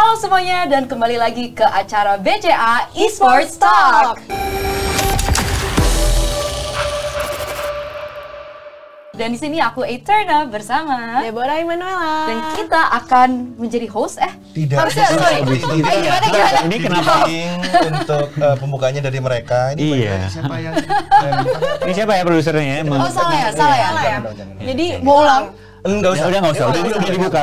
Halo semuanya dan kembali lagi ke acara BCA Esports Talk. Dan di sini aku Eterna bersama Deborah Emanuela. dan kita akan menjadi host Tidak. harusnya sorry. Gimana? Ini kenapa? Untuk pembukanya dari mereka. Ini Iya. siapa yang Ini siapa ya produsernya? Oh salah ya. Jadi Mau ulang? Enggak usah. Udah nggak usah, udah dibuka.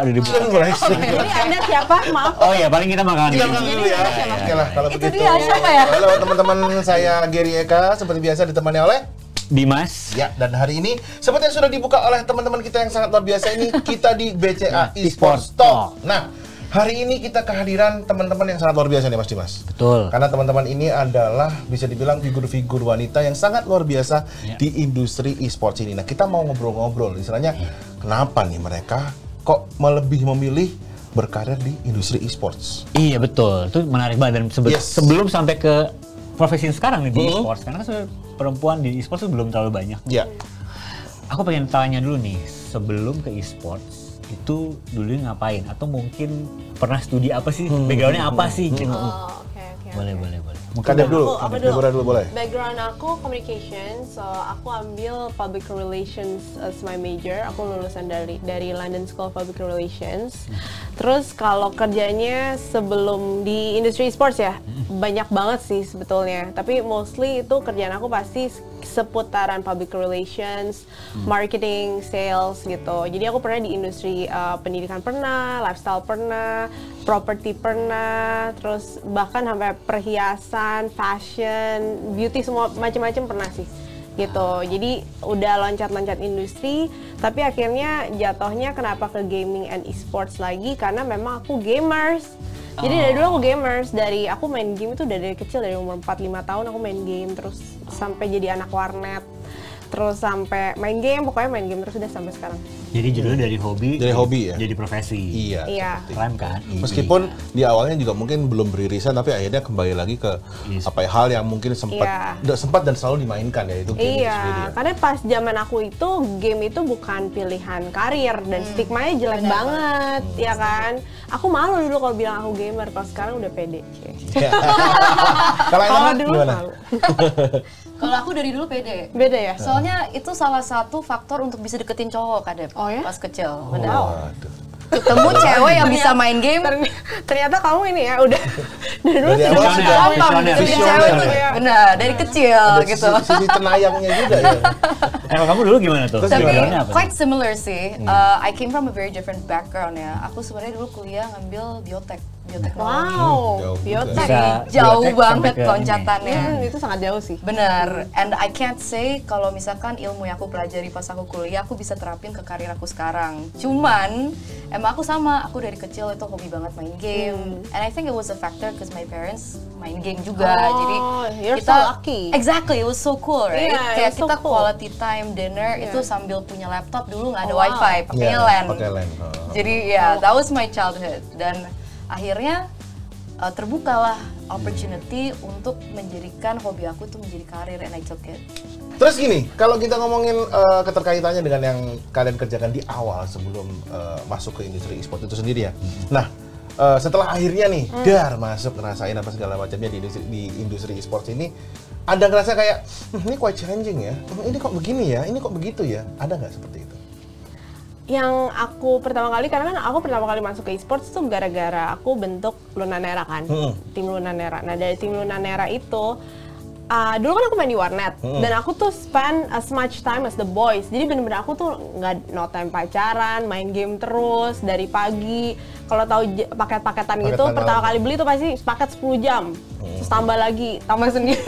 Mulai. Jadi Anda siapa? Maaf. Oh iya, paling kita makan. Tinggal dulu ya. Oke lah kalau Itu begitu. dia, siapa ya? Halo teman-teman, saya Gary Eka seperti biasa ditemani oleh Dimas. ya, dan hari ini seperti yang sudah dibuka oleh teman-teman kita yang sangat luar biasa ini, kita di BCA Esports Talk. Nah, hari ini kita kehadiran teman-teman yang sangat luar biasa nih Mas Dimas. Betul. Karena teman-teman ini adalah bisa dibilang figur-figur wanita yang sangat luar biasa di industri e-sports ini. Nah, kita mau ngobrol-ngobrol, istilahnya kenapa nih mereka kok lebih memilih berkarir di industri e-sports? Iya betul, itu menarik banget dan sebelum sampai ke profesi sekarang nih di e-sports, karena kan perempuan di e-sports itu belum terlalu banyak. Ya. Aku pengen tanya dulu nih, sebelum ke e-sports itu dulu ngapain? Atau mungkin pernah studi apa sih? Backgroundnya apa sih? Gitu. Oke. Boleh. Kadep dulu, Aku Deborah dulu boleh. Background aku communication, so aku ambil public relations as my major. Aku lulusan dari London School of Public Relations. Terus kalau kerjanya sebelum di industri esports ya, banyak banget sih sebetulnya. Tapi mostly itu kerjaan aku pasti seputaran public relations, marketing, sales gitu. Jadi aku pernah di industri pendidikan pernah, lifestyle pernah, property pernah, terus bahkan sampai perhiasan, fashion, beauty semua macam-macam pernah sih. Gitu. Jadi udah loncat-loncat industri, tapi akhirnya jatuhnya kenapa ke gaming and esports lagi karena memang aku gamers. Jadi dari dulu aku gamers, dari aku main game itu dari kecil, dari umur 4-5 tahun aku main game terus sampai jadi anak warnet. Terus sampai main game, pokoknya main game terus udah sampai sekarang. Jadi judulnya dari hobi ya. jadi profesi. Iya. Keren kan? Meskipun di awalnya juga mungkin belum beririsan, tapi akhirnya kembali lagi ke apa ya, hal yang mungkin sempat dan selalu dimainkan ya, itu game itu sendiri ya. Karena pas zaman aku itu game itu bukan pilihan karir dan stigmanya jelek banget, ya kan. Aku malu dulu kalau bilang aku gamer, kalau sekarang udah pede. Kalau Kalau Enak dulu gimana? malu. Kalau aku dari dulu pede. Beda ya? Soalnya itu salah satu faktor untuk bisa deketin cowok Kadep. Oh ya? Pas kecil. Benar. Waduh. Ketemu cewek yang bisa main game. Ternyata kamu ini ya udah dari dulu Dari sudah awal sudah gampang visioner. deketin Visioner cewek tuh. ya. Benar, dari kecil Ada gitu. sisi tenayangnya juga ya. Emang kamu dulu gimana tuh? Terus Tapi Backgroundnya apa? quite similar sih. I came from a very different background ya. Aku sebenarnya dulu kuliah ngambil bioteknologi. Wow, jauh biotek. Bisa. Jauh Biotek banget sampai ke loncatannya. Itu sangat jauh sih. Bener, and I can't say kalau misalkan ilmu yang aku pelajari pas aku kuliah aku bisa terapin ke karir aku sekarang. Cuman emang aku sama, aku dari kecil itu hobi banget main game, and I think it was a factor because my parents main game juga. Jadi You're kita so lucky. exactly, it was so cool, right? Yeah, Kayak it was so kita cool. quality time dinner itu sambil punya laptop, dulu nggak ada Oh, wow. wifi, pakainya Iya, LAN. pakai LAN. Jadi ya, that was my childhood. Dan akhirnya terbukalah opportunity untuk menjadikan hobi aku tuh menjadi karir, and I took it. Terus gini, kalau kita ngomongin keterkaitannya dengan yang kalian kerjakan di awal sebelum masuk ke industri e-sport itu sendiri ya. Nah, setelah akhirnya nih masuk ngerasain apa segala macamnya di industri e-sports ini, ada ngerasa kayak ini quite challenging ya, ini kok begini ya, ini kok begitu ya, ada nggak seperti itu? Yang aku pertama kali, karena kan aku pertama kali masuk ke e-sports tuh gara-gara aku bentuk Lunanera kan, tim Lunanera. Nah dari tim Lunanera itu, dulu kan aku main di warnet, dan aku tuh spend as much time as the boys. Jadi bener-bener aku tuh nggak no time pacaran, main game terus dari pagi. Kalau tahu paket-paketan gitu, pertama kali beli tuh pasti paket 10 jam. Terus tambah lagi, tambah sendiri.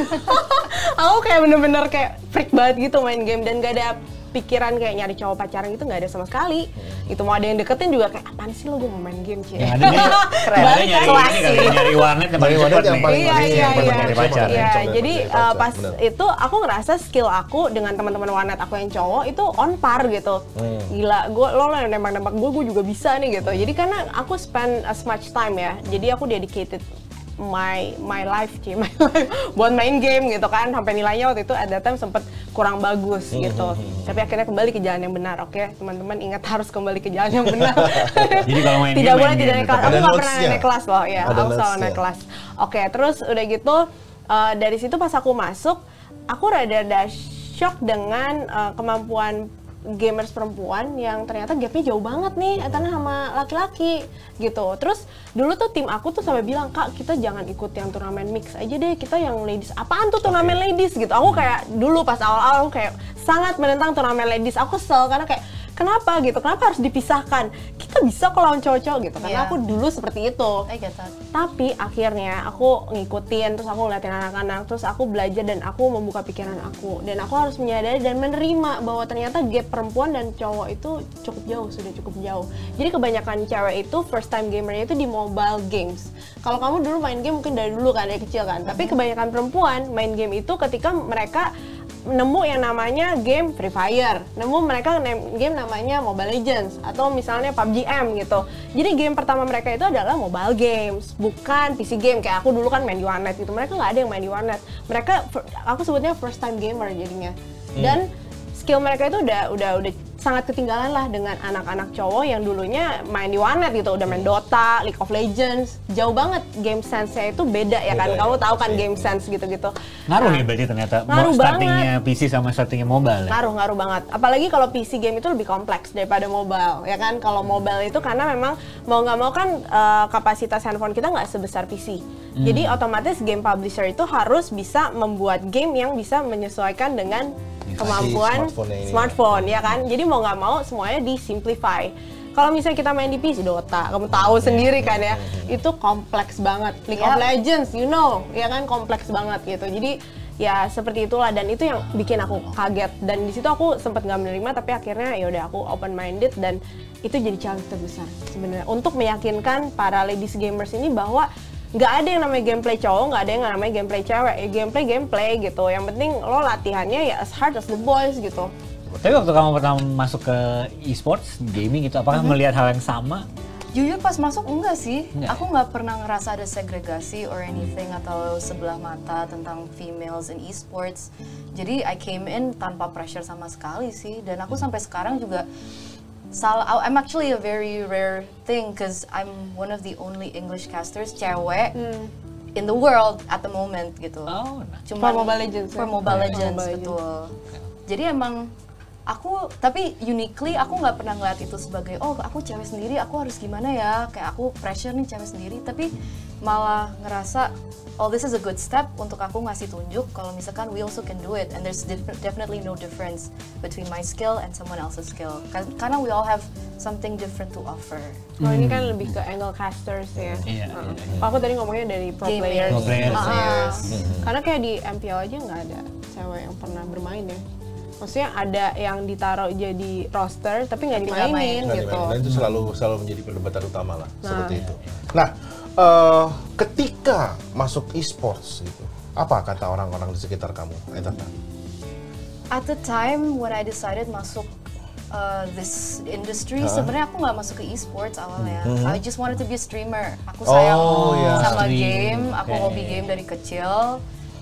Aku kayak bener-bener kayak freak banget gitu main game, dan gak ada pikiran kayak nyari cowok pacaran gitu, nggak ada sama sekali. Itu mau ada yang deketin juga kayak apaan sih lo, gue mau main game sih. Yang ada nih, Keren. nyari warnet yang paling Warnet cepat yang nih. paling Nyari pacar. Iya, jadi pacar, pas bener. itu aku ngerasa skill aku dengan teman-teman warnet aku yang cowok itu on par gitu. Gila, lo yang nembak-nembak gue juga bisa nih gitu. Jadi karena aku spend as much time ya, jadi aku dedicated my life buat main game gitu kan, sampai nilainya waktu itu at that time sempet kurang bagus gitu. Tapi akhirnya kembali ke jalan yang benar. Oke, teman-teman ingat harus kembali ke jalan yang benar. Jadi kalau main tidak game, boleh tidak naik kelas. Aku nggak pernah naik kelas loh, ya. Ada Aku selalu naik notes-nya. kelas. Oke, terus udah gitu dari situ pas aku masuk, aku rada shock dengan kemampuan gamers perempuan yang ternyata gapnya jauh banget nih antara sama laki-laki gitu. Terus dulu tuh tim aku tuh sampai bilang, Kak, kita jangan ikut yang turnamen mix aja deh, kita yang ladies. Apaan tuh turnamen ladies gitu? Aku kayak dulu pas awal-awal aku kayak sangat menentang turnamen ladies. Aku kesel karena kayak kenapa gitu? Kenapa harus dipisahkan? Kita bisa kok lawan cowok-cowok gitu. Karena aku dulu seperti itu. I get that. Tapi akhirnya aku ngikutin, terus aku ngeliatin anak-anak, terus aku belajar dan aku membuka pikiran aku. Dan aku harus menyadari dan menerima bahwa ternyata gap perempuan dan cowok itu cukup jauh, sudah cukup jauh. Jadi kebanyakan cewek itu first time gamernya itu di mobile games. Kalau kamu dulu main game mungkin dari dulu kan, dari kecil kan. Tapi kebanyakan perempuan main game itu ketika mereka nemu yang namanya game Free Fire, nemu mereka game namanya Mobile Legends atau misalnya PUBG M gitu. Jadi game pertama mereka itu adalah mobile games, bukan PC game kayak aku dulu kan main di warnet gitu. Mereka nggak ada yang main di warnet. Mereka, aku sebutnya first time gamer jadinya. Dan skill mereka itu udah sangat ketinggalan lah dengan anak-anak cowok yang dulunya main di warnet gitu, udah main Dota, League of Legends, jauh banget game sense-nya itu beda ya kan, kamu tahu kan game sense gitu-gitu. Ngaruh ya berarti ternyata Ngaruh startingnya PC sama startingnya mobile ya? Ngaruh banget, apalagi kalau PC game itu lebih kompleks daripada mobile ya kan. Kalau mobile itu karena memang mau nggak mau kan kapasitas handphone kita nggak sebesar PC. Jadi otomatis game publisher itu harus bisa membuat game yang bisa menyesuaikan dengan kemampuan smartphone ya kan. Jadi mau nggak mau semuanya disimplify. Kalau misalnya kita main di PC Dota, kamu tahu sendiri kan ya, itu kompleks banget. League of Legends, you know, ya kan kompleks banget gitu. Jadi ya seperti itulah, dan itu yang bikin aku kaget. Dan di situ aku sempat nggak menerima, tapi akhirnya ya udah aku open minded dan itu jadi challenge terbesar sebenarnya untuk meyakinkan para ladies gamers ini bahwa nggak ada yang namanya gameplay cowok, nggak ada yang namanya gameplay cewek. Ya gameplay gitu. Yang penting lo latihannya ya as hard as the boys gitu. Tapi waktu kamu pertama masuk ke e-sports, gaming itu, apakah melihat hal yang sama? Jujur pas masuk enggak sih, Enggak. aku nggak pernah ngerasa ada segregasi or anything atau sebelah mata tentang females in esports. Jadi I came in tanpa pressure sama sekali sih, dan aku sampai sekarang juga I'm actually a very rare thing because I'm one of the only English casters cewek in the world at the moment gitu. Oh, nah. For Mobile Legends, For ya? Mobile Oh, Legends, Mobile betul. Jadi emang aku, tapi uniquely aku nggak pernah ngeliat itu sebagai oh aku cewek sendiri, aku harus gimana ya, kayak aku pressure nih cewek sendiri, tapi malah ngerasa oh this is a good step untuk aku ngasih tunjuk kalau misalkan we also can do it and there's definitely no difference between my skill and someone else's skill karena we all have something different to offer. Kalau ini kan lebih ke angle casters ya. Iya, Aku tadi ngomongnya dari pro Gamers. players. Pro players, Ah, Karena kayak di MPL aja nggak ada cewek yang pernah bermain ya. Maksudnya ada yang ditaruh jadi roster tapi nggak Tapi nggak dimainin Nggak gitu. dimainin. Dan itu selalu menjadi perdebatan utama lah, seperti itu. Nah, ketika masuk e-sports gitu, apa kata orang-orang di sekitar kamu, Etata? At the time when I decided masuk this industry, sebenarnya aku nggak masuk ke esports awalnya. I just wanted to be a streamer. Aku sayang sama Stream. game, aku Okay. hobi game dari kecil.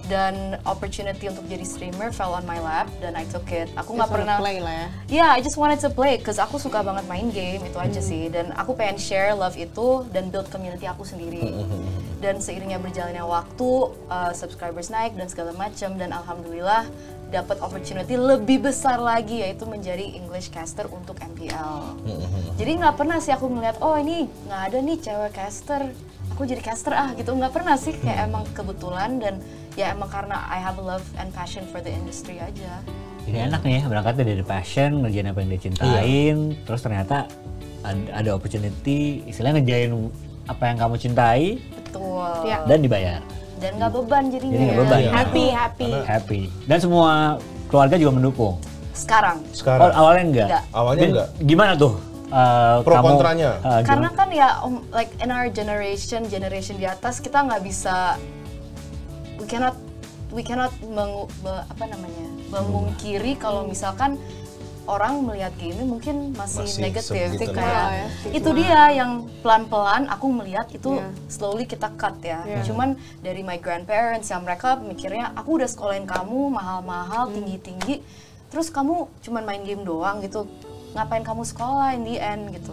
Dan opportunity untuk jadi streamer fell on my lap dan I took it. Aku nggak pernah play lah ya. Yeah, I just wanted to play, cause aku suka banget main game, itu aja sih. Dan aku pengen share love itu dan build community aku sendiri. Dan seiringnya berjalannya waktu, subscribers naik dan segala macam. Dan alhamdulillah dapat opportunity lebih besar lagi, yaitu menjadi English caster untuk MPL. Jadi nggak pernah sih aku ngeliat, oh ini nggak ada nih cewek caster, aku jadi caster gitu. Nggak pernah sih, kayak emang kebetulan dan ya emang karena I have a love and passion for the industry aja. Jadi enak nih ya, berangkatnya dari passion, ngerjain apa yang dia cintain, terus ternyata ada opportunity, istilahnya ngerjain apa yang kamu cintai, Betul. Iya. dan dibayar. Dan nggak beban jadinya. Jadi nggak beban. Iya. Happy. Happy. Dan semua keluarga juga mendukung. Sekarang. Oh, Sekarang, awalnya enggak? Enggak. Awalnya Dan enggak. Gimana tuh? Pro kamu, kontranya? Karena kan ya, like in our generation di atas kita nggak bisa, we cannot memungkiri kalau misalkan orang melihat gaming mungkin masih negatif sebegitu kayak ya. itu dia yang pelan-pelan aku melihat itu Iya. slowly kita cut ya. Iya. Cuman dari my grandparents yang mereka mikirnya aku udah sekolahin kamu mahal-mahal tinggi-tinggi terus kamu cuman main game doang gitu. Ngapain kamu sekolah in the end gitu.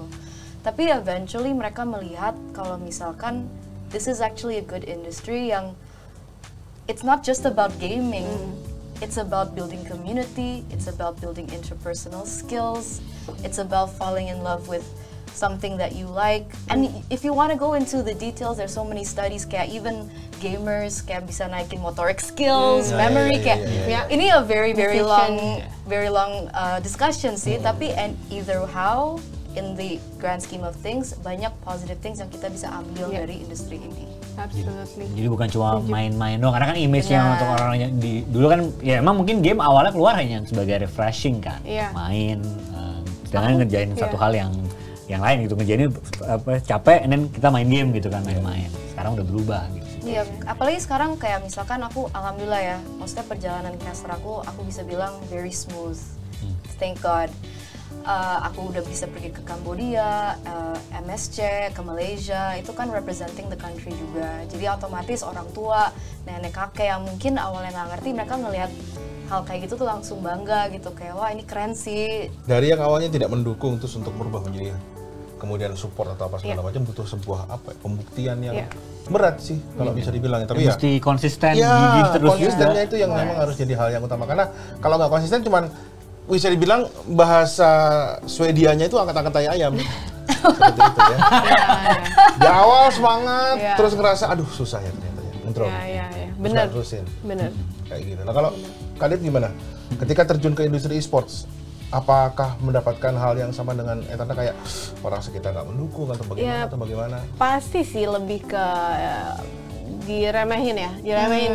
Tapi eventually mereka melihat kalau misalkan this is actually a good industry yang it's not just about gaming. It's about building community, it's about building interpersonal skills, it's about falling in love with something that you like. And if you want to go into the details, there's so many studies kayak even gamers kayak bisa naikin motoric skills, memory kayak ini a very long discussion sih, tapi and either how in the grand scheme of things banyak positive things yang kita bisa ambil dari industri ini. Absolutely. Jadi bukan cuma main-main doang, karena kan image-nya Benar. untuk orang yang dulu kan ya emang mungkin game awalnya keluar hanya sebagai refreshing kan, Iya. main, jangan ngerjain satu hal yang lain gitu, ngerjain capek, and then kita main game gitu kan, main-main. Sekarang udah berubah gitu. Iya, apalagi sekarang kayak misalkan aku alhamdulillah ya, maksudnya perjalanan caster aku bisa bilang very smooth. Thank God. Aku udah bisa pergi ke Cambodia, MSC, ke Malaysia, itu kan representing the country juga. Jadi otomatis orang tua, nenek kakek yang mungkin awalnya nggak ngerti, mereka ngelihat hal kayak gitu tuh langsung bangga gitu, kayak wah ini keren sih. Dari yang awalnya tidak mendukung terus untuk berubah menjadi kemudian support atau apa segala macam butuh sebuah pembuktian yang berat sih kalau bisa dibilang. Tapi ya mesti konsisten, gigih terus. konsistennya itu yang memang harus jadi hal yang utama, karena kalau nggak konsisten cuman bisa dibilang bahasa Swedianya itu angkat-angkat tai ayam. Seperti itu ya. Di awal semangat, terus ngerasa aduh susah ya ternyata ya. Intro. Iya. Benar. Terusin. Benar. Kayak gitu. Nah, kalau Kadit gimana? Ketika terjun ke industri e-sports, apakah mendapatkan hal yang sama dengan Etana kayak orang sekitar nggak mendukung atau bagaimana? Pasti sih lebih ke diremehin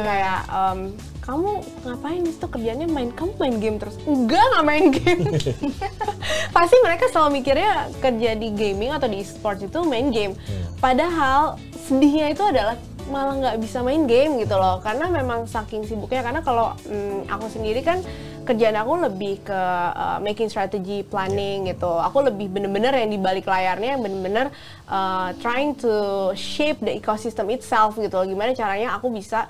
kayak kamu ngapain itu kerjanya kamu main game terus? Enggak, nggak main game. Pasti mereka selalu mikirnya kerja di gaming atau di e-sports itu main game. Padahal sedihnya itu adalah malah nggak bisa main game gitu loh, karena memang saking sibuknya. Karena kalau aku sendiri kan kerjaan aku lebih ke making strategy planning gitu. Aku lebih bener-bener yang di balik layarnya yang bener-bener trying to shape the ecosystem itself gitu loh. Gimana caranya aku bisa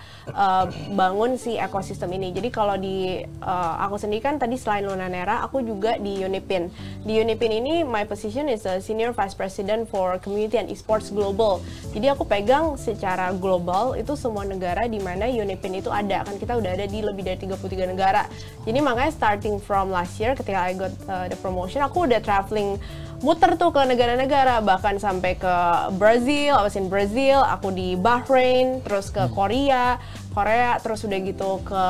bangun si ekosistem ini. Jadi kalau di aku sendiri kan tadi selain Lunanera, aku juga di Unipin. Di Unipin ini my position is a Senior Vice President for Community and Esports Global. Jadi aku pegang secara global itu semua negara di mana Unipin itu ada. Kan kita udah ada di lebih dari 33 negara. Jadi makanya starting from last year ketika I got the promotion, aku udah traveling muter tuh ke negara-negara, bahkan sampai ke Brazil, I was in Brazil, aku di Bahrain, terus ke Korea, terus udah gitu ke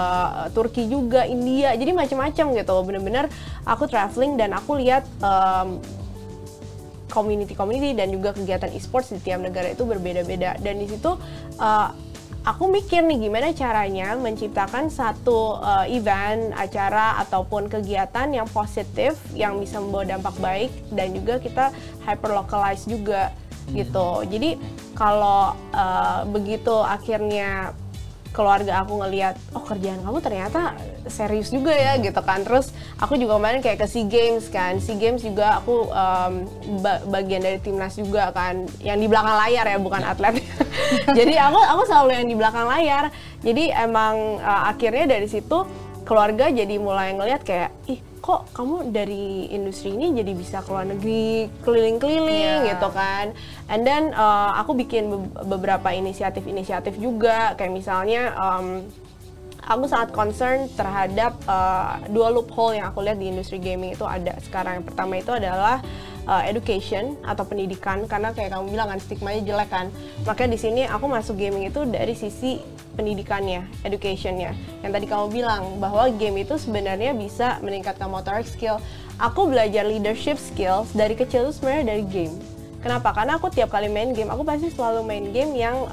Turki juga, India, jadi macam-macam gitu. Bener-bener aku traveling dan aku lihat community dan juga kegiatan e-sports di tiap negara itu berbeda-beda. Dan di situ aku mikir nih gimana caranya menciptakan satu event, acara ataupun kegiatan yang positif, yang bisa membawa dampak baik dan juga kita hyper localize juga gitu. Jadi kalau begitu akhirnya keluarga aku ngelihat, oh kerjaan kamu ternyata serius juga ya gitu kan. Terus aku juga kemarin kayak ke SEA Games kan. SEA Games juga aku bagian dari timnas juga kan, yang di belakang layar ya, bukan atlet. Jadi aku selalu yang di belakang layar. Jadi emang akhirnya dari situ keluarga jadi mulai ngelihat kayak, ih kok kamu dari industri ini jadi bisa keluar negeri, keliling-keliling gitu kan. And then aku bikin beberapa inisiatif juga, kayak misalnya aku sangat concern terhadap dua loophole yang aku lihat di industri gaming itu ada sekarang. Yang pertama itu adalah education atau pendidikan, karena kayak kamu bilang kan stigmanya jelek kan. Makanya di sini aku masuk gaming itu dari sisi pendidikannya, educationnya. Yang tadi kamu bilang bahwa game itu sebenarnya bisa meningkatkan motoric skill. Aku belajar leadership skills dari kecil itu sebenarnya dari game. Kenapa? Karena aku tiap kali main game, aku pasti selalu main game yang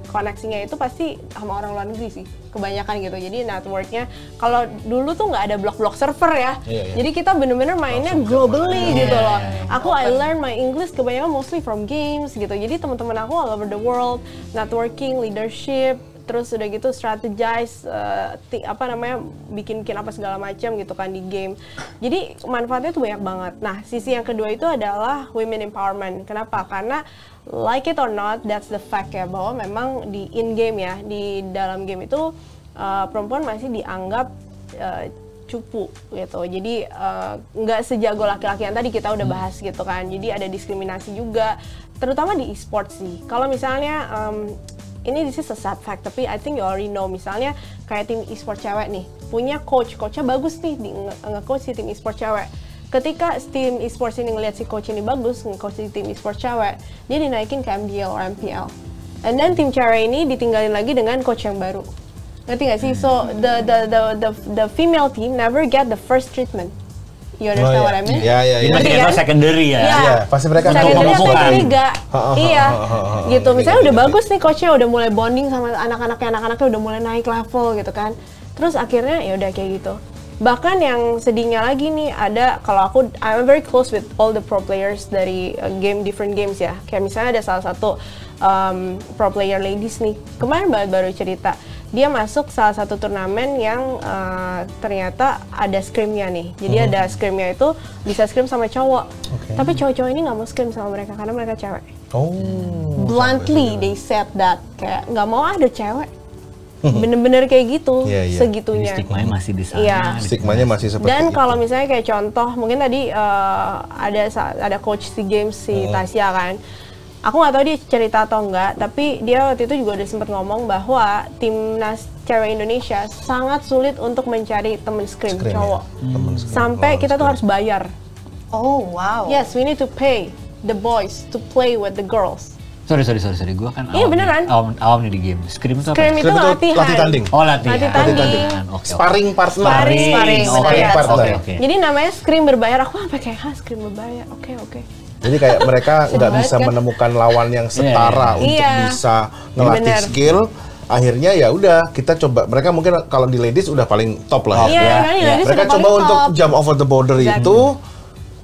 koneksinya itu pasti sama orang luar negeri sih, kebanyakan gitu. Jadi networknya, kalau dulu tuh nggak ada blok-blok server ya, jadi kita bener-bener mainnya globally gitu loh. Aku I learn my English kebanyakan mostly from games gitu. Jadi teman-teman aku all over the world, networking, leadership, terus udah gitu strategize, bikin apa segala macam gitu kan di game. Jadi manfaatnya tuh banyak banget. Nah, sisi yang kedua itu adalah women empowerment. Kenapa? Karena like it or not, that's the fact ya, bahwa memang di in game ya, di dalam game itu perempuan masih dianggap cupu gitu. Jadi nggak sejago laki-laki yang tadi kita udah bahas gitu kan. Jadi ada diskriminasi juga, terutama di e-sport sih. Kalau misalnya ini this is a sad fact, tapi I think you already know, misalnya kayak tim e-sport cewek nih punya coachnya bagus nih nge-coach si tim e-sport cewek. Ketika tim e-sports ini ngelihat si coach ini bagus nge-coach si tim e-sport cewek, dia dinaikin ke MDL or MPL. And then tim cewek ini ditinggalin lagi dengan coach yang baru. Ngerti nggak sih? So the female team never get the first treatment. You understand what I mean? Jadi masih kayak secondary ya. Iya, pasti mereka secondary atau ketiga. Iya. Gitu. Misalnya udah Gitu. bagus nih coachnya, udah mulai bonding sama anak-anaknya udah mulai naik level gitu kan. Terus akhirnya ya udah kayak gitu. Bahkan yang sedihnya lagi nih ada, kalau I'm very close with all the pro players dari different games ya. Kayak misalnya ada salah satu pro player ladies nih. Kemarin baru cerita. Dia masuk salah satu turnamen yang ternyata ada scrimnya nih. Jadi ada scrimnya itu bisa scrim sama cowok. Tapi cowok-cowok ini nggak mau scrim sama mereka karena mereka cewek. Bluntly they said that, kayak nggak mau ada cewek. Bener-bener kayak gitu, segitunya. Stigmanya masih di sana. Iya. Stigmanya masih seperti Dan itu. kalau misalnya kayak contoh, mungkin tadi ada coach si games si Tasya kan. Aku nggak tahu dia cerita atau enggak, tapi dia waktu itu juga udah sempat ngomong bahwa timnas cewek Indonesia sangat sulit untuk mencari temen scrim cowok. Sampai kita tuh harus bayar. Oh wow. Yes, we need to pay the boys to play with the girls. Sorry. Gue kan Iya, beneran. awam nih di game. Scrim itu apa? Scrim itu latihan. Latih tanding. Oh, latihan. Latih tanding. Oke. Sparring partner. Sparring partner. Oke. Jadi namanya scrim berbayar. Aku sampai kayak, scrim berbayar. Oke. Jadi kayak mereka nggak bisa menemukan lawan yang setara untuk bisa ngelatih Bener. skill. Akhirnya ya udah kita coba. Mereka mungkin kalau di ladies udah paling top lah Iya, ya. kan, ladies Mereka udah coba paling untuk top. jump over the border itu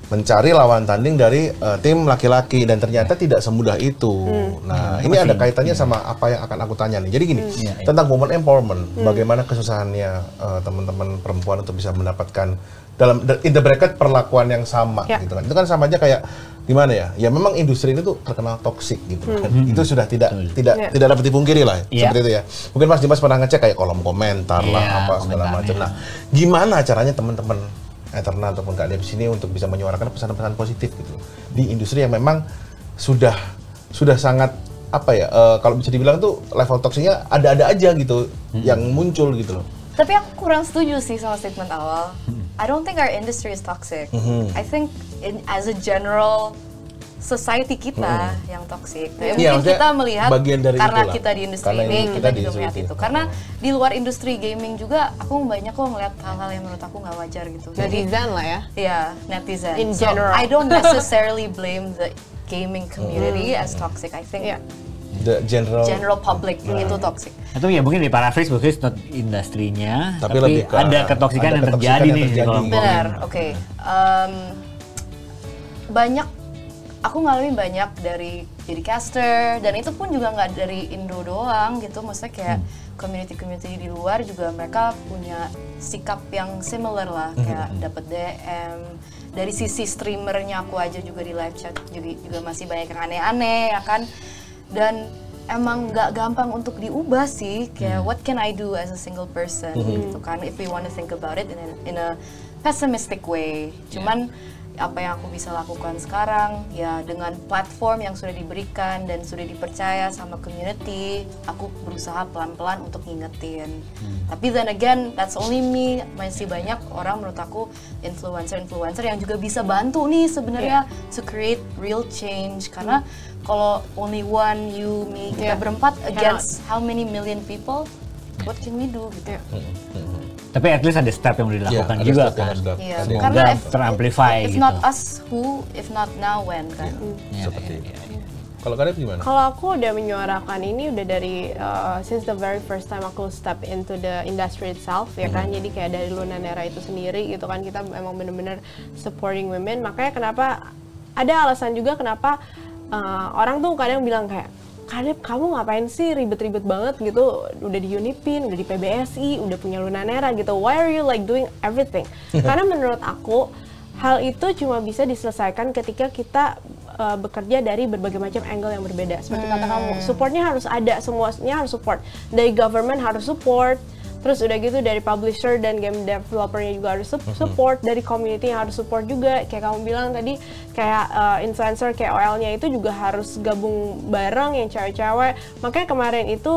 mencari lawan tanding dari tim laki-laki dan ternyata tidak semudah itu. Nah, ini ada kaitannya sama apa yang akan aku tanya nih. Jadi gini, tentang women empowerment, bagaimana kesusahannya teman-teman perempuan untuk bisa mendapatkan dalam in the bracket perlakuan yang sama gitu kan. Itu kan sama aja kayak gimana ya? Ya memang industri ini tuh terkenal toksik gitu kan. Itu sudah tidak dapat dipungkiri lah seperti itu ya. Mungkin Mas Dimas pernah ngecek kayak kolom komentar lah apa segala macam. Nah, gimana caranya teman-teman Eterna ataupun Kak Deb sini untuk bisa menyuarakan pesan-pesan positif gitu di industri yang memang sudah sangat apa ya, kalau bisa dibilang tuh level toksiknya ada-ada aja gitu yang muncul gitu loh. Tapi aku kurang setuju sih sama statement awal. I don't think our industry is toxic. I think as a general society kita yang toxic. Iya, Mungkin kita melihat bagian dari karena itulah. kita di industri Karena ini, kita kita di juga industri melihat itu. itu. Karena di luar industri gaming juga, aku banyak kok ngeliat hal-hal yang menurut aku nggak wajar gitu. Jadi, Netizen lah ya. ya netizen. In So, general. I don't necessarily blame the gaming community as toxic. I think The general public itu toxic. Atau ya mungkin di paraphrase not industrinya, Tapi tapi lebih ke- ada ketoksikan ada yang ketoksikan terjadi yang nih di terjadi. kolom Benar, komen. oke. Banyak, aku ngalamin banyak dari jadi caster, dan itu pun juga nggak dari Indo doang gitu. Maksudnya kayak community-community di luar juga mereka punya sikap yang similar lah. Kayak dapet DM, dari sisi streamernya aku aja juga di live chat juga masih banyak yang aneh-aneh ya kan. Dan emang nggak gampang untuk diubah sih, kayak what can I do as a single person gitu kan, if we want to think about it in a pessimistic way. Cuman apa yang aku bisa lakukan sekarang ya dengan platform yang sudah diberikan dan sudah dipercaya sama community, aku berusaha pelan-pelan untuk ngingetin. Tapi then again, that's only me. Masih banyak orang menurut aku influencer yang juga bisa bantu nih sebenarnya to create real change. Karena kalau only one, you, me, kita berempat against how many million people, what can we do gitu. Tapi at least ada step yang udah dilakukan ada juga step yang kan. harus dilakukan. Iya, Semoga karena teramplify if gitu. not us, who? If not now, when kan? Seperti itu. Kalau Kak Deb gimana? Kalau aku udah menyuarakan ini udah dari since the very first time aku step into the industry itself ya kan. Jadi kayak dari Lunanera itu sendiri gitu kan, kita emang bener-bener supporting women. Makanya kenapa ada alasan juga kenapa orang tuh kadang bilang kayak, Kadep kamu ngapain sih ribet-ribet banget gitu, udah di Unipin, udah di PBSI, udah punya Lunanera gitu, why are you like doing everything? Karena menurut aku hal itu cuma bisa diselesaikan ketika kita bekerja dari berbagai macam angle yang berbeda. Seperti kata kamu, supportnya harus ada, semuanya harus support. Dari government harus support, terus udah gitu dari publisher dan game developernya juga harus support, dari community yang harus support juga. Kayak kamu bilang tadi, kayak influencer KOL-nya itu juga harus gabung bareng yang cewek-cewek. Makanya kemarin itu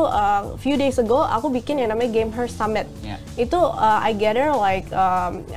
few days ago aku bikin yang namanya Gamer Summit. Itu I gather like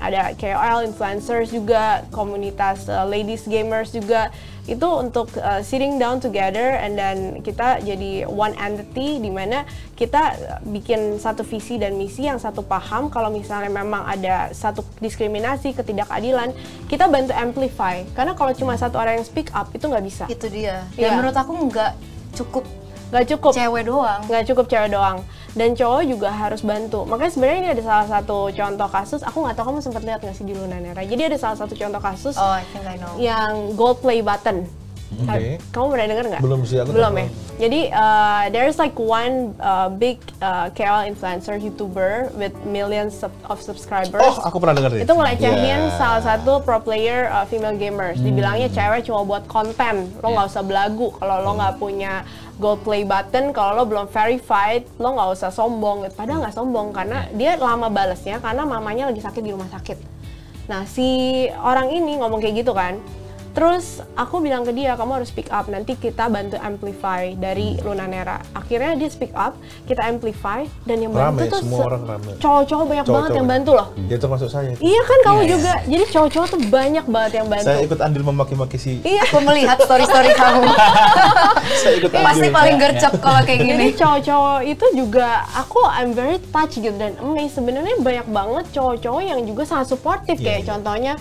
ada KOL, influencers juga, komunitas ladies gamers juga. Itu untuk sitting down together and then kita jadi one entity di mana kita bikin satu visi dan misi yang satu paham. Kalau misalnya memang ada satu diskriminasi, ketidakadilan, kita bantu amplify. Karena kalau cuma satu orang yang speak up itu nggak bisa. Itu dia. Dan menurut aku nggak cukup cewek doang. Nggak cukup cewek doang. Dan cowok juga harus bantu. Makanya sebenarnya ini ada salah satu contoh kasus. Aku nggak tahu kamu sempat lihat nggak sih di Lunanera. Jadi ada salah satu contoh kasus I think I know. yang gold play button. Kamu pernah denger nggak? Belum sih, aku belum tahu. ya. Jadi there's like one big KOL influencer YouTuber with millions of subscribers. Oh, aku pernah dengar deh. Itu ngelecehin salah satu pro player female gamers. Dibilangnya cewek cuma buat konten. Lo nggak usah belagu kalau lo nggak punya gold play button. Kalau lo belum verified, lo nggak usah sombong. Padahal nggak sombong karena dia lama balesnya karena mamanya lagi sakit di rumah sakit. Nah si orang ini ngomong kayak gitu kan. Terus aku bilang ke dia, kamu harus speak up, nanti kita bantu amplify dari Lunanera. Akhirnya dia speak up, kita amplify, dan yang bantu tuh semua orang rame. Cowok-cowok banyak banget yang bantu loh. Dia termasuk saya. Iya kan kamu juga, jadi cowok-cowok tuh banyak banget yang bantu. Saya ikut andil memaki-maki si. Iya. Aku melihat story-story kamu. Saya ikut andil. Pasti paling gercep kalau kayak gini. Jadi cowok-cowok itu juga, I'm very touched gitu, dan sebenarnya banyak banget cowok-cowok yang juga sangat supportive, kayak contohnya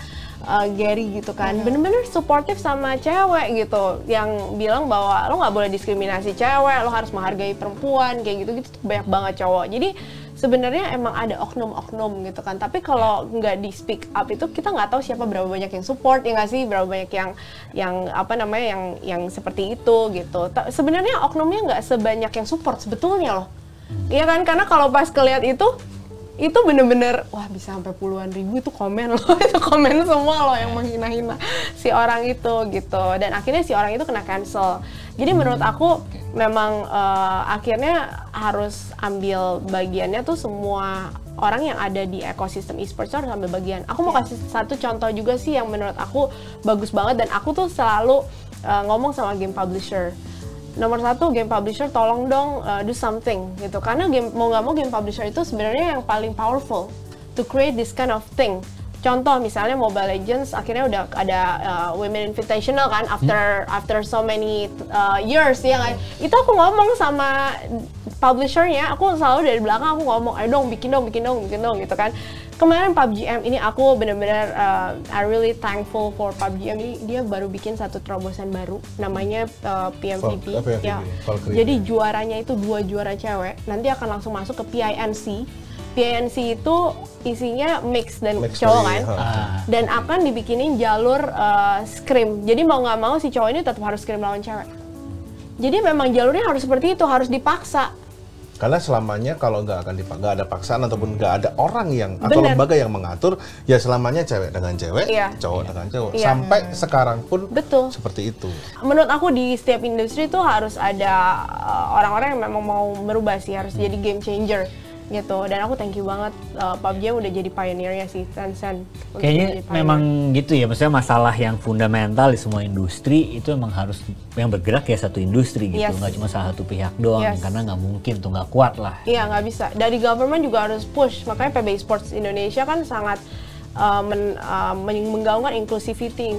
Gary gitu kan, bener-bener supportive sama cewek gitu, yang bilang bahwa lo nggak boleh diskriminasi cewek, lo harus menghargai perempuan, kayak gitu-gitu tuh banyak banget cowok. Jadi sebenarnya emang ada oknum-oknum gitu kan, tapi kalau nggak di speak up itu kita nggak tahu siapa berapa banyak yang support, ya nggak sih, berapa banyak yang apa namanya yang seperti itu gitu. Sebenarnya oknumnya nggak sebanyak yang support sebetulnya loh, iya kan, karena kalau pas kelihat itu bener-bener, wah bisa sampai puluhan ribu itu komen loh, itu komen semua loh yang menghina-hina si orang itu gitu. Dan akhirnya si orang itu kena cancel. Jadi menurut aku memang akhirnya harus ambil bagiannya tuh semua orang yang ada di ekosistem e-sports harus ambil bagian. Aku mau kasih satu contoh juga sih yang menurut aku bagus banget, dan aku tuh selalu ngomong sama game publisher. Nomor satu, game publisher tolong dong do something gitu, karena mau nggak mau game publisher itu sebenarnya yang paling powerful to create this kind of thing. Contoh misalnya Mobile Legends akhirnya udah ada Women Invitational kan, after so many years ya kan. Itu aku ngomong sama publishernya, aku selalu dari belakang aku ngomong, ayo dong bikin dong gitu kan. Kemarin PUBG-M ini aku benar-benar I really thankful for PUBG-M ini, dia baru bikin satu terobosan baru namanya PMVP. Ya. Jadi juaranya itu 2 juara cewek, nanti akan langsung masuk ke PINC. PINC itu isinya mix dan cowok kan, dan akan dibikinin jalur scrim. Jadi mau nggak mau si cowok ini tetap harus scrim lawan cewek. Jadi memang jalurnya harus seperti itu, harus dipaksa. Karena selamanya kalau nggak ada paksaan ataupun nggak ada orang yang atau lembaga yang mengatur, ya selamanya cewek dengan cewek, cowok dengan cowok. Sampai sekarang pun seperti itu. Menurut aku di setiap industri itu harus ada orang-orang yang memang mau merubah sih, harus jadi game changer gitu. Dan aku thank you banget PUBG udah jadi pioneernya sih, Tencent. Kayaknya memang gitu ya, maksudnya masalah yang fundamental di semua industri itu emang harus yang bergerak ya satu industri gitu, nggak cuma salah satu pihak doang, karena nggak mungkin tuh, nggak kuat lah. Iya, nggak bisa. Dari government juga harus push, makanya PB Sports Indonesia kan sangat menggaungkan inclusivity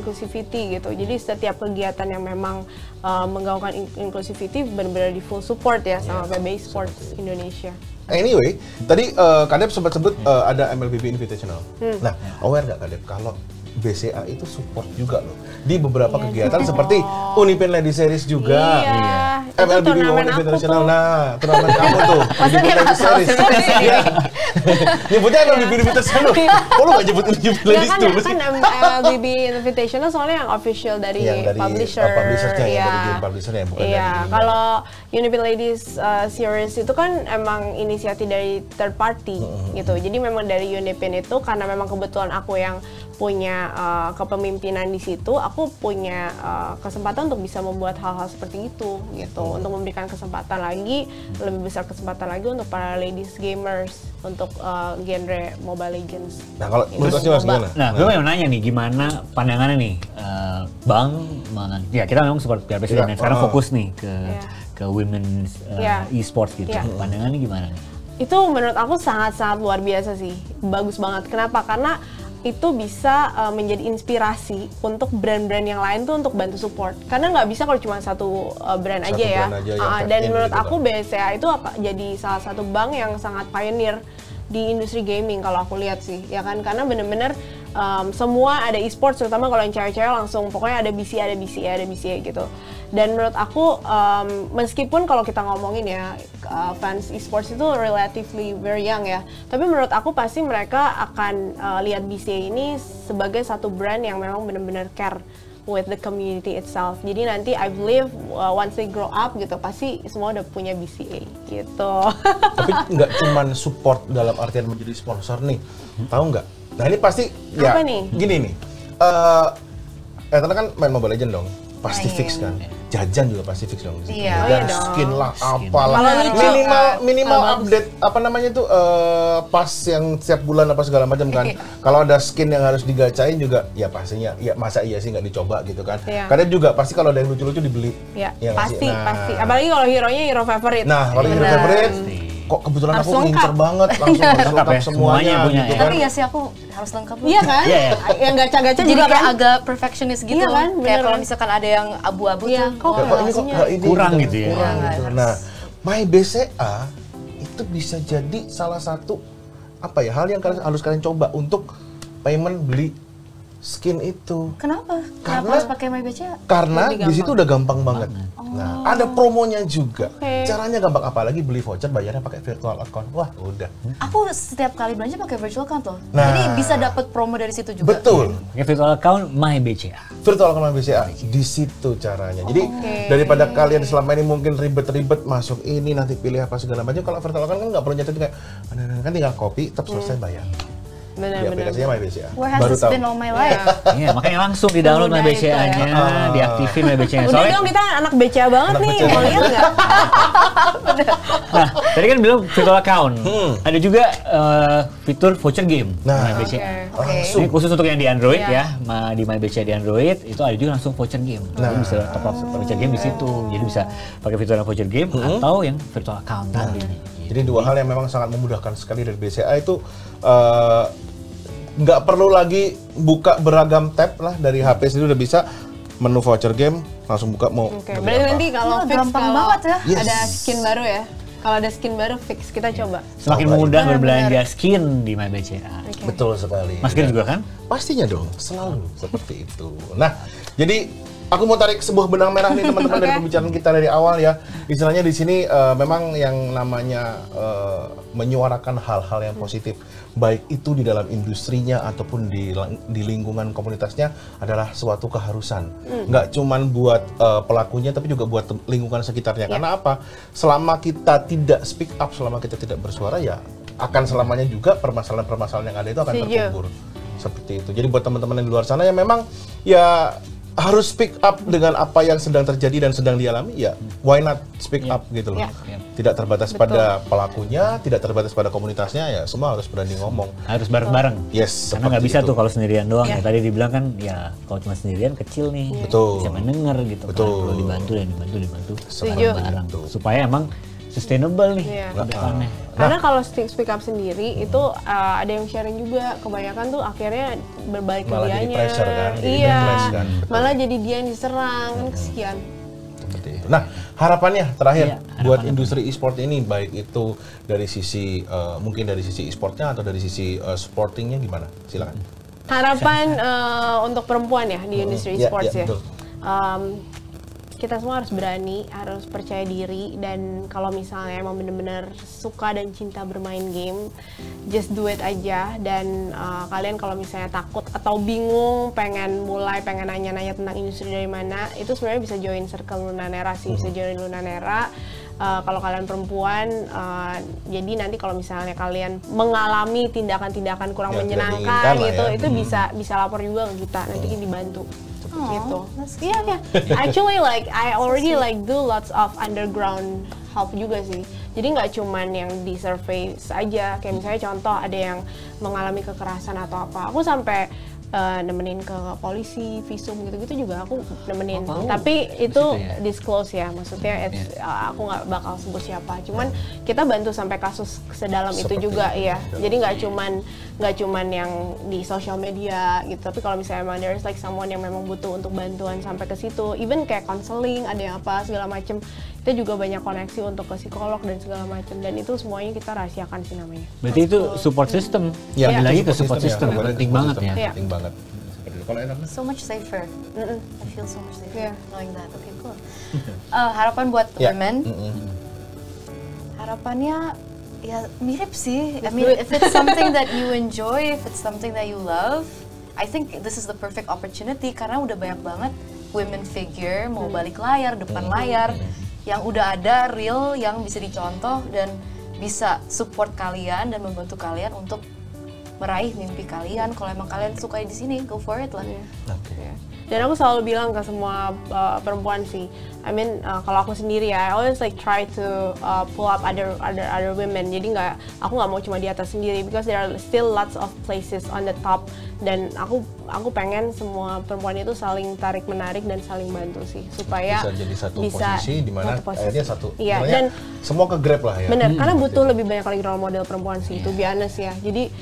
gitu. Jadi setiap kegiatan yang memang menggaungkan inclusivity benar-benar di full support ya sama PB Sports Indonesia. Anyway, tadi Kadep sempat sebut ada MLBB Invitational. Nah, aware nggak Kadep kalau BCA itu support juga loh di beberapa kegiatan seperti Unipin Lady Series juga. Iya. MLB Women International. Nah, turnamen kamu tuh. Unipin Lady Series. Iya. Nyebutnya MLB International. Kok lu gak nyebut Unipin Lady Ya dulu sih? kan MLB Invitational soalnya yang official dari publisher. Publishernya Iya. yang dari game publishernya bukan Iya, dari kalau Unipin Ladies Series itu kan emang inisiatif dari third party gitu. Jadi memang dari Unipin itu karena memang kebetulan aku yang punya kepemimpinan di situ, aku punya kesempatan untuk bisa membuat hal-hal seperti itu gitu, untuk memberikan kesempatan lagi, lebih besar kesempatan lagi untuk para ladies gamers untuk genre Mobile Legends. Nah, kalau menurut Mas gimana? Nah, gue mau nanya nih, gimana pandangannya nih, Bang? Ya kita memang support PRP Iya, dan sekarang fokus nih ke women's Iya. e-sports gitu. Iya. Pandangannya gimana nih? Itu menurut aku sangat-sangat luar biasa sih, bagus banget. Kenapa? Karena itu bisa menjadi inspirasi untuk brand-brand yang lain tuh untuk bantu support. Karena nggak bisa kalau cuma satu brand Satu aja ya. brand aja yang Dan tap in menurut gitu aku kan. BCA itu jadi salah satu bank yang sangat pioneer di industri gaming kalau aku lihat sih, ya kan? Karena bener-bener semua ada e-sports, terutama kalau yang cewek-cewek langsung pokoknya ada BCA gitu. Dan menurut aku meskipun kalau kita ngomongin ya fans e-sports itu relatively very young ya, tapi menurut aku pasti mereka akan lihat BCA ini sebagai satu brand yang memang benar-benar care with the community itself. Jadi nanti I believe once they grow up gitu pasti semua udah punya BCA gitu. Tapi nggak cuman support dalam artian menjadi sponsor nih, tahu nggak? Nah ini pasti ya Apa nih? gini nih, karena kan main Mobile Legends dong, pasti fix kan, jajan juga pasti fix dong. Iya. Jajan, Oh iya dong. skin lah, apalah, Kalau lucu, minimal kalau update apa namanya tuh pas yang setiap bulan apa segala macam kan. Kalau ada skin yang harus digacain juga, ya pastinya, ya masa iya sih nggak dicoba gitu kan. Iya. Kadang juga pasti kalau ada yang lucu-lucu dibeli. Ya, Iya nggak sih? pasti, Nah. pasti. Apalagi kalau hero-nya hero favorite. Nah, kalau hero Benar. favorite, kok kebetulan Harus aku lengkap. ngincer banget, langsung harus Lengkap lengkap ya, semuanya semuanya punya gitu ya. kan. Tapi ya sih aku harus lengkap. Iya kan? Iya, iya. Yang gacha-gacha Jadi juga kayak kan? agak perfectionist gitu. Iya kan, Kayak beneran. kalau misalkan ada yang abu-abu Iya, tuh. kok Kayak, kok ini kok nggak ini Kurang gitu ya. kurang Iya, gitu. harus. Nah, My BCA itu bisa jadi salah satu apa ya hal yang harus kalian coba untuk payment beli skin itu. Kenapa? Karena- Kenapa harus pakai MyBCA? Karena Lebih di situ udah gampang banget. Oh. Nah, ada promonya juga. Oke. Caranya gampang, apalagi beli voucher bayarnya pakai virtual account. Wah, udah. Aku setiap kali belanja pakai virtual account loh. Nah. Jadi bisa dapat promo dari situ juga. Betul. Pakai virtual account MyBCA. Virtual account BCA di situ caranya. Jadi daripada kalian selama ini mungkin ribet-ribet masuk ini nanti pilih apa segala macam, kalau virtual account kan nggak perlu nyetir kayak kan tinggal copy, tetap selesai bayar. Di Benar-benar. aplikasinya My BCA. Where has this been all my life? Iya, makanya langsung di-download Mudah itu MyBCA-nya, ya. diaktifin MyBCA-nya. Udah Soalnya dong kita anak BCA banget Anak nih, BCA. mau lihat nggak? nah, tadi kan bilang virtual account. Ada juga fitur voucher game Nah. MyBCA. Oke. Langsung. Ini khusus untuk yang di Android Iya. ya, di MyBCA di Android itu ada juga langsung voucher game. Jadi bisa top up voucher game di situ. Jadi bisa pakai fitur yang voucher game atau yang virtual account tadi. Jadi dua hal yang memang sangat memudahkan sekali dari BCA itu nggak perlu lagi buka beragam tab lah dari HP sendiri udah bisa menu voucher game langsung buka mau. Oke, beli berarti apa. nanti kalau Wah, fix gampang kalau banget ya. Yes. ada skin baru ya. Kalau ada skin baru fix kita coba. Semakin Coba. mudah Benar-benar. berbelanja skin di MyBCA. Betul sekali. Mas Gir juga kan? Pastinya dong, selalu seperti itu. Nah, jadi aku mau tarik sebuah benang merah nih teman-teman dari pembicaraan kita dari awal ya. Istilahnya di sini memang yang namanya menyuarakan hal-hal yang positif, baik itu di dalam industrinya ataupun di lingkungan komunitasnya adalah suatu keharusan. Nggak cuman buat pelakunya tapi juga buat lingkungan sekitarnya. Karena apa? Selama kita tidak speak up, selama kita tidak bersuara ya akan selamanya juga permasalahan-permasalahan yang ada itu akan Setuju. terkubur. Seperti itu. Jadi buat teman-teman yang di luar sana yang memang ya harus speak up dengan apa yang sedang terjadi dan sedang dialami, ya why not speak up gitu loh. Yeah. Tidak terbatas pada pelakunya, tidak terbatas pada komunitasnya, ya semua harus berani ngomong. Harus bareng-bareng. Yes, Karena nggak seperti bisa itu. tuh kalau sendirian doang. Iya. Ya tadi dibilang kan ya kalau cuma sendirian kecil nih. Betul. Siapa yang denger gitu kan. Betul. Perlu dibantu dan dibantu. Setuju. Bareng. Supaya emang sustainable nih Iya. ke depannya. Karena kalau speak up sendiri itu ada yang sharing juga, kebanyakan tuh akhirnya berbalik ke Malah jadi dianya. pressure kan, jadi Iya. backlash kan, betul. Malah jadi dia yang diserang kan kesian. Seperti itu. Nah, harapannya terakhir Iya, buat harapannya. industri e-sport ini, baik itu dari sisi mungkin dari sisi e-sportnya atau dari sisi sportingnya gimana? Silakan. Harapan untuk perempuan ya di industri e-sports ya. Betul. Kita semua harus berani, harus percaya diri, dan kalau misalnya emang bener-bener suka dan cinta bermain game, just do it aja. Dan kalian kalau misalnya takut atau bingung, pengen nanya-nanya tentang industri dari mana, itu sebenarnya bisa join Circle Lunanera sih, bisa join Lunanera. Kalau kalian perempuan, jadi nanti kalau misalnya kalian mengalami tindakan-tindakan kurang menyenangkan gitu, itu bisa lapor juga ke kita, nanti dibantu. Gitu. Iya. Actually I already do lots of underground help juga sih. Jadi nggak cuman yang di surface aja. Kayak misalnya contoh ada yang mengalami kekerasan atau apa, aku sampai nemenin ke polisi, visum gitu-gitu juga aku nemenin. Tapi itu disclose ya, maksudnya aku nggak bakal sebut siapa. Cuman kita bantu sampai kasus sedalam itu juga ya. Jadi nggak cuman yang di sosial media gitu. Tapi kalau misalnya emang there's like someone yang memang butuh untuk bantuan sampai ke situ, even kayak counseling, ada yang apa segala macem, kita juga banyak koneksi untuk ke psikolog dan segala macem. Dan itu semuanya kita rahasiakan sih namanya. Berarti itu support system. Ya, lagi ke support system penting banget ya. Penting banget. Kalau so much safer. I feel so much safer knowing that. Okay, cool. Harapan buat women. Harapannya ya mirip sih. I mean, if it's something that you enjoy, if it's something that you love, I think this is the perfect opportunity karena udah banyak banget women figure mau balik layar, depan layar yang udah ada real yang bisa dicontoh dan bisa support kalian dan membantu kalian untuk meraih mimpi kalian. Kalau emang kalian suka di sini, go for it lah. Dan aku selalu bilang ke semua perempuan sih, I mean kalau aku sendiri ya, I always like try to pull up other women. Jadi aku nggak mau cuma di atas sendiri, because there are still lots of places on the top. Dan aku pengen semua perempuan itu saling tarik menarik dan saling bantu sih, supaya bisa jadi satu posisi di mana akhirnya satu. Iya, dan semua ke grab lah ya. Bener, karena butuh lebih banyak lagi role model perempuan sih, to be honest ya. Jadi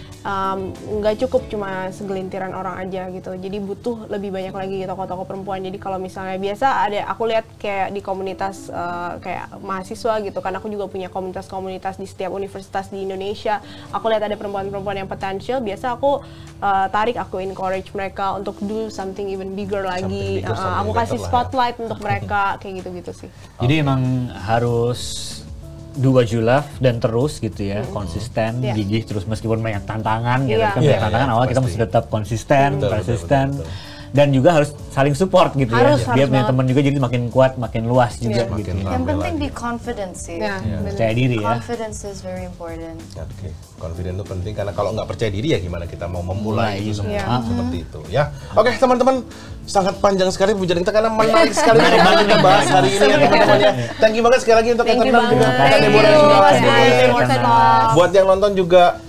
nggak cukup cuma segelintiran orang aja gitu. Jadi butuh lebih banyak lagi tokoh-tokoh perempuan. Jadi kalau misalnya biasa aku lihat kayak di komunitas kayak mahasiswa gitu kan, aku juga punya komunitas-komunitas di setiap universitas di Indonesia. Aku lihat ada perempuan-perempuan yang potensial, biasa aku aku encourage mereka untuk do something even bigger lagi. Aku kasih spotlight untuk mereka kayak gitu-gitu sih. Jadi emang harus do what you love dan terus gitu ya, konsisten, gigih terus meskipun banyak tantangan gitu kan. Banyak tantangan awal kita mesti tetap konsisten, persisten. Dan juga harus saling support gitu ya. Dia punya teman juga, jadi makin kuat, makin luas juga gitu. Yang penting be confident sih. Percaya diri ya. Confidence is very important. Oke, confident itu penting karena kalau nggak percaya diri ya gimana kita mau memulai itu semua seperti itu ya. Oke teman-teman, sangat panjang sekali pembicaraan kita karena menarik sekali yang kita bahas hari ini ya teman-teman ya. Thank you banget sekali lagi untuk Eternal juga. Buat yang nonton juga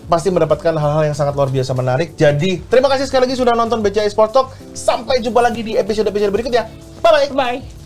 pasti mendapatkan hal-hal yang sangat luar biasa menarik. Jadi, terima kasih sekali lagi sudah nonton BCA Sport Talk. Sampai jumpa lagi di episode-episode berikutnya. Bye-bye. Bye.